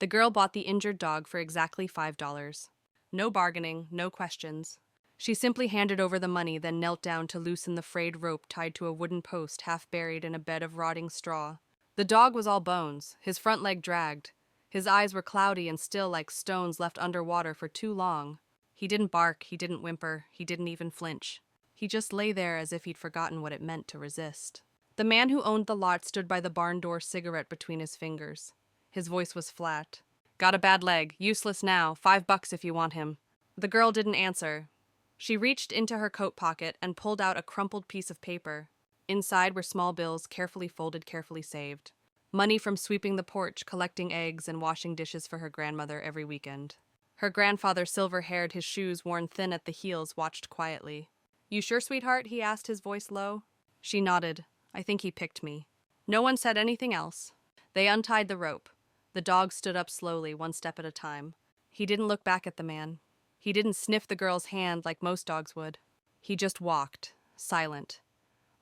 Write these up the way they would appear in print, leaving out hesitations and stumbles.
The girl bought the injured dog for exactly $5. No bargaining, no questions. She simply handed over the money, then knelt down to loosen the frayed rope tied to a wooden post half buried in a bed of rotting straw. The dog was all bones, his front leg dragged. His eyes were cloudy and still like stones left underwater for too long. He didn't bark, he didn't whimper, he didn't even flinch. He just lay there as if he'd forgotten what it meant to resist. The man who owned the lot stood by the barn door, cigarette between his fingers. His voice was flat. "Got a bad leg, useless now, $5 if you want him." The girl didn't answer. She reached into her coat pocket and pulled out a crumpled piece of paper. Inside were small bills, carefully folded, carefully saved. Money from sweeping the porch, collecting eggs, and washing dishes for her grandmother every weekend. Her grandfather, silver-haired, his shoes worn thin at the heels, watched quietly. "You sure, sweetheart?" he asked, his voice low. She nodded. "I think he picked me." No one said anything else. They untied the rope. The dog stood up slowly, one step at a time. He didn't look back at the man. He didn't sniff the girl's hand like most dogs would. He just walked, silent,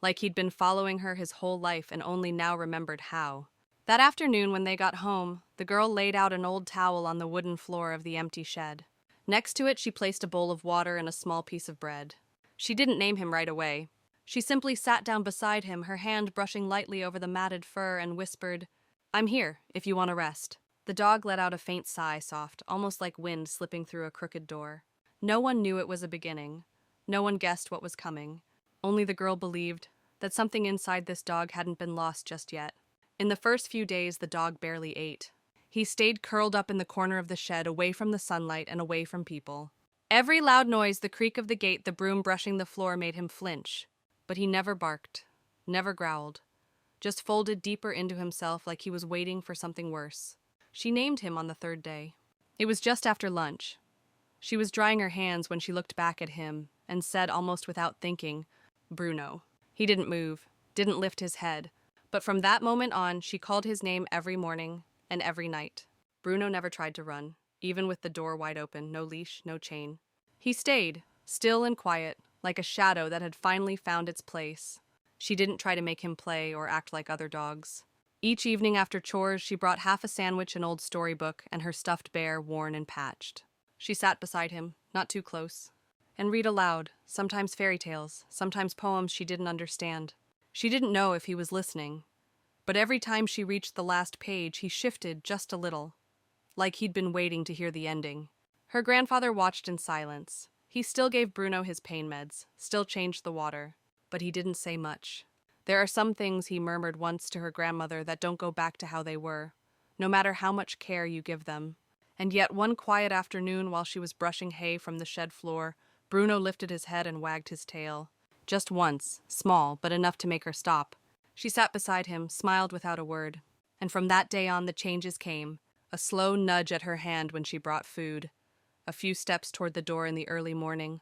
like he'd been following her his whole life and only now remembered how. That afternoon when they got home, the girl laid out an old towel on the wooden floor of the empty shed. Next to it, she placed a bowl of water and a small piece of bread. She didn't name him right away. She simply sat down beside him, her hand brushing lightly over the matted fur, and whispered, "I'm here, if you want to rest." The dog let out a faint sigh, soft, almost like wind slipping through a crooked door. No one knew it was a beginning. No one guessed what was coming. Only the girl believed that something inside this dog hadn't been lost just yet. In the first few days, the dog barely ate. He stayed curled up in the corner of the shed, away from the sunlight and away from people. Every loud noise, the creak of the gate, the broom brushing the floor, made him flinch. But he never barked, never growled, just folded deeper into himself like he was waiting for something worse. She named him on the third day. It was just after lunch. She was drying her hands when she looked back at him and said, almost without thinking, "Bruno." He didn't move, didn't lift his head. But from that moment on, she called his name every morning and every night. Bruno never tried to run, even with the door wide open, no leash, no chain. He stayed, still and quiet, like a shadow that had finally found its place. She didn't try to make him play or act like other dogs. Each evening after chores, she brought half a sandwich, an old storybook, and her stuffed bear, worn and patched. She sat beside him, not too close, and read aloud, sometimes fairy tales, sometimes poems she didn't understand. She didn't know if he was listening, but every time she reached the last page, he shifted just a little, like he'd been waiting to hear the ending. Her grandfather watched in silence. He still gave Bruno his pain meds, still changed the water, but he didn't say much. There are some things, he murmured once to her grandmother, that don't go back to how they were, no matter how much care you give them. And yet one quiet afternoon, while she was brushing hay from the shed floor, Bruno lifted his head and wagged his tail. Just once, small, but enough to make her stop. She sat beside him, smiled without a word. And from that day on, the changes came. A slow nudge at her hand when she brought food. A few steps toward the door in the early morning.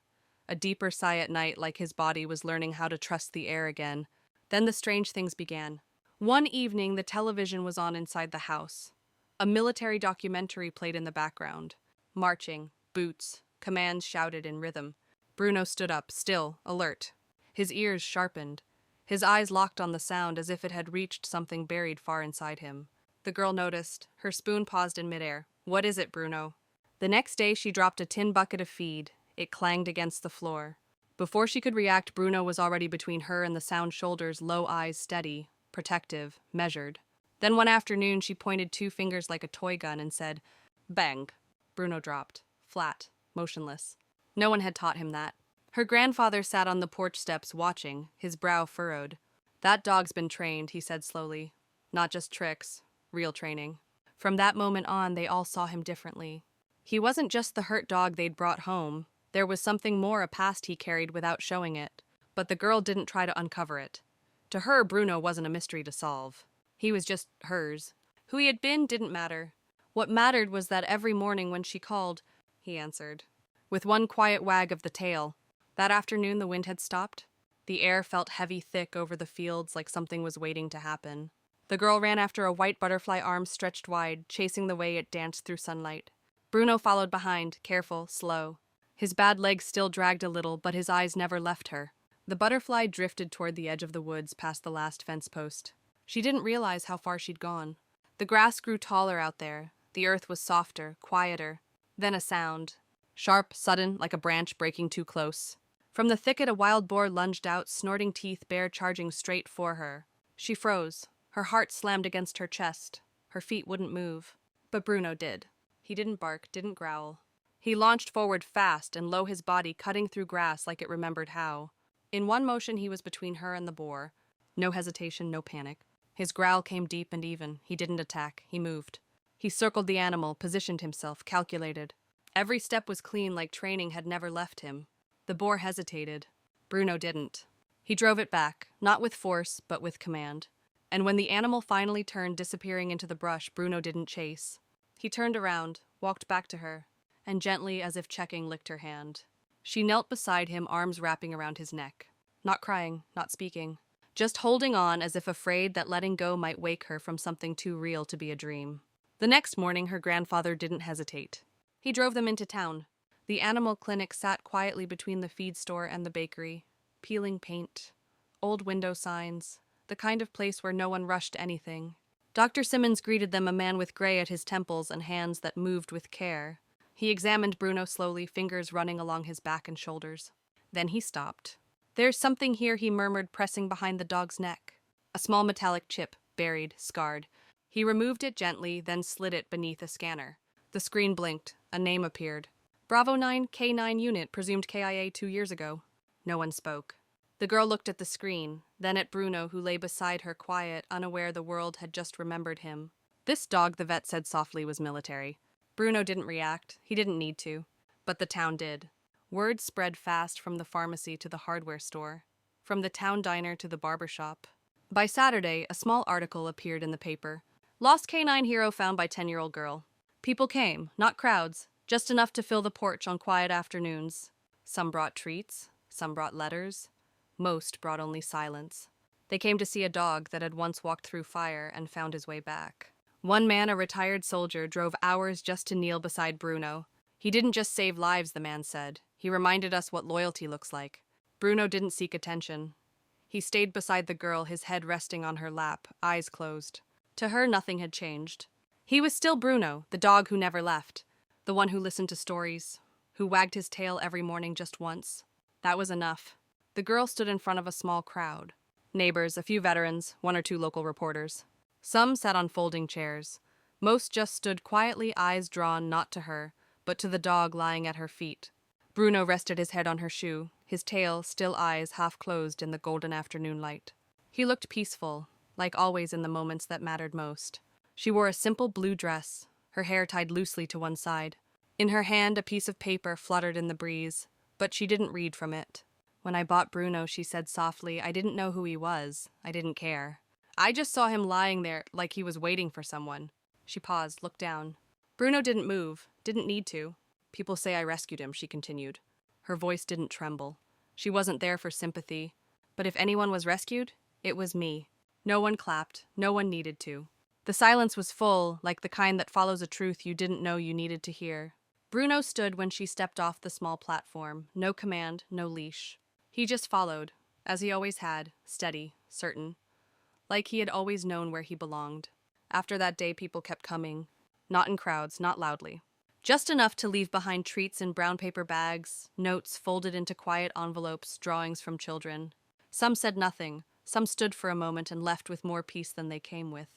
A deeper sigh at night, like his body was learning how to trust the air again. Then the strange things began. One evening, the television was on inside the house. A military documentary played in the background. Marching, boots, commands shouted in rhythm. Bruno stood up, still, alert. His ears sharpened. His eyes locked on the sound as if it had reached something buried far inside him. The girl noticed. Her spoon paused in midair. "What is it, Bruno?" The next day, she dropped a tin bucket of feed. It clanged against the floor. Before she could react, Bruno was already between her and the sound shoulders, low eyes steady, protective, measured. Then one afternoon, she pointed 2 fingers like a toy gun and said, "Bang." Bruno dropped, flat, motionless. No one had taught him that. Her grandfather sat on the porch steps watching, his brow furrowed. "That dog's been trained," he said slowly. "Not just tricks, real training." From that moment on, they all saw him differently. He wasn't just the hurt dog they'd brought home. There was something more, a past he carried without showing it. But the girl didn't try to uncover it. To her, Bruno wasn't a mystery to solve. He was just hers. Who he had been didn't matter. What mattered was that every morning when she called, he answered, with one quiet wag of the tail. That afternoon the wind had stopped. The air felt heavy, thick over the fields, like something was waiting to happen. The girl ran after a white butterfly, arms stretched wide, chasing the way it danced through sunlight. Bruno followed behind, careful, slow. His bad legs still dragged a little, but his eyes never left her. The butterfly drifted toward the edge of the woods, past the last fence post. She didn't realize how far she'd gone. The grass grew taller out there. The earth was softer, quieter. Then a sound. Sharp, sudden, like a branch breaking too close. From the thicket a wild boar lunged out, snorting teeth bare charging straight for her. She froze. Her heart slammed against her chest. Her feet wouldn't move. But Bruno did. He didn't bark, didn't growl. He launched forward fast and low, his body cutting through grass like it remembered how. In one motion he was between her and the boar. No hesitation, no panic. His growl came deep and even. He didn't attack. He moved. He circled the animal, positioned himself, calculated. Every step was clean, like training had never left him. The boar hesitated. Bruno didn't. He drove it back, not with force, but with command. And when the animal finally turned, disappearing into the brush, Bruno didn't chase. He turned around, walked back to her, and gently, as if checking, licked her hand. She knelt beside him, arms wrapping around his neck. Not crying, not speaking. Just holding on as if afraid that letting go might wake her from something too real to be a dream. The next morning, her grandfather didn't hesitate. He drove them into town. The animal clinic sat quietly between the feed store and the bakery, peeling paint, old window signs, the kind of place where no one rushed anything. Dr. Simmons greeted them, a man with gray at his temples and hands that moved with care. He examined Bruno slowly, fingers running along his back and shoulders. Then he stopped. "There's something here," he murmured, pressing behind the dog's neck. A small metallic chip, buried, scarred. He removed it gently, then slid it beneath a scanner. The screen blinked. A name appeared. Bravo 9 K9 unit, presumed KIA 2 years ago. No one spoke. The girl looked at the screen, then at Bruno, who lay beside her, quiet, unaware the world had just remembered him. This dog, the vet said softly, was military. Bruno didn't react. He didn't need to. But the town did. Word spread fast from the pharmacy to the hardware store, from the town diner to the barber shop. By Saturday, a small article appeared in the paper. Lost canine hero found by 10-year-old girl. People came, not crowds, just enough to fill the porch on quiet afternoons. Some brought treats, some brought letters. Most brought only silence. They came to see a dog that had once walked through fire and found his way back. One man, a retired soldier, drove hours just to kneel beside Bruno. He didn't just save lives, the man said. He reminded us what loyalty looks like. Bruno didn't seek attention. He stayed beside the girl, his head resting on her lap, eyes closed. To her, nothing had changed. He was still Bruno, the dog who never left, the one who listened to stories, who wagged his tail every morning just once. That was enough. The girl stood in front of a small crowd. Neighbors, a few veterans, 1 or 2 local reporters. Some sat on folding chairs. Most just stood quietly, eyes drawn not to her, but to the dog lying at her feet. Bruno rested his head on her shoe, his tail, still eyes half closed in the golden afternoon light. He looked peaceful, like always in the moments that mattered most. She wore a simple blue dress, her hair tied loosely to one side. In her hand, a piece of paper fluttered in the breeze, but she didn't read from it. "When I bought Bruno," she said softly, "I didn't know who he was. I didn't care. I just saw him lying there like he was waiting for someone." She paused, looked down. Bruno didn't move, didn't need to. "People say I rescued him," she continued. Her voice didn't tremble. She wasn't there for sympathy. But if anyone was rescued, it was me. No one clapped, no one needed to. The silence was full, like the kind that follows a truth you didn't know you needed to hear. Bruno stood when she stepped off the small platform, no command, no leash. He just followed, as he always had, steady, certain. Like he had always known where he belonged. After that day, people kept coming. Not in crowds, not loudly. Just enough to leave behind treats in brown paper bags, notes folded into quiet envelopes, drawings from children. Some said nothing, some stood for a moment and left with more peace than they came with.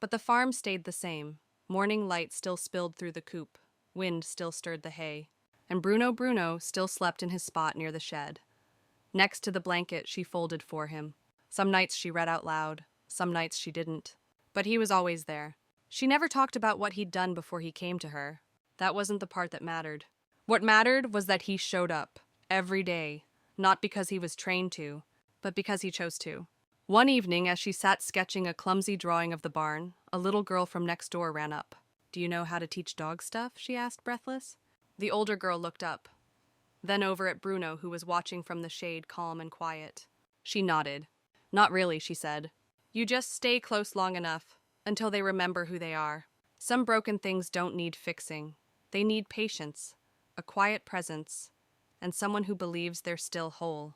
But the farm stayed the same. Morning light still spilled through the coop. Wind still stirred the hay. And Bruno still slept in his spot near the shed. Next to the blanket she folded for him. Some nights she read out loud. Some nights she didn't. But he was always there. She never talked about what he'd done before he came to her. That wasn't the part that mattered. What mattered was that he showed up, every day, not because he was trained to, but because he chose to. One evening, as she sat sketching a clumsy drawing of the barn, a little girl from next door ran up. "Do you know how to teach dogs stuff?" she asked, breathless. The older girl looked up, then over at Bruno, who was watching from the shade, calm and quiet. She nodded. "Not really," she said. "You just stay close long enough, until they remember who they are. Some broken things don't need fixing. They need patience, a quiet presence, and someone who believes they're still whole."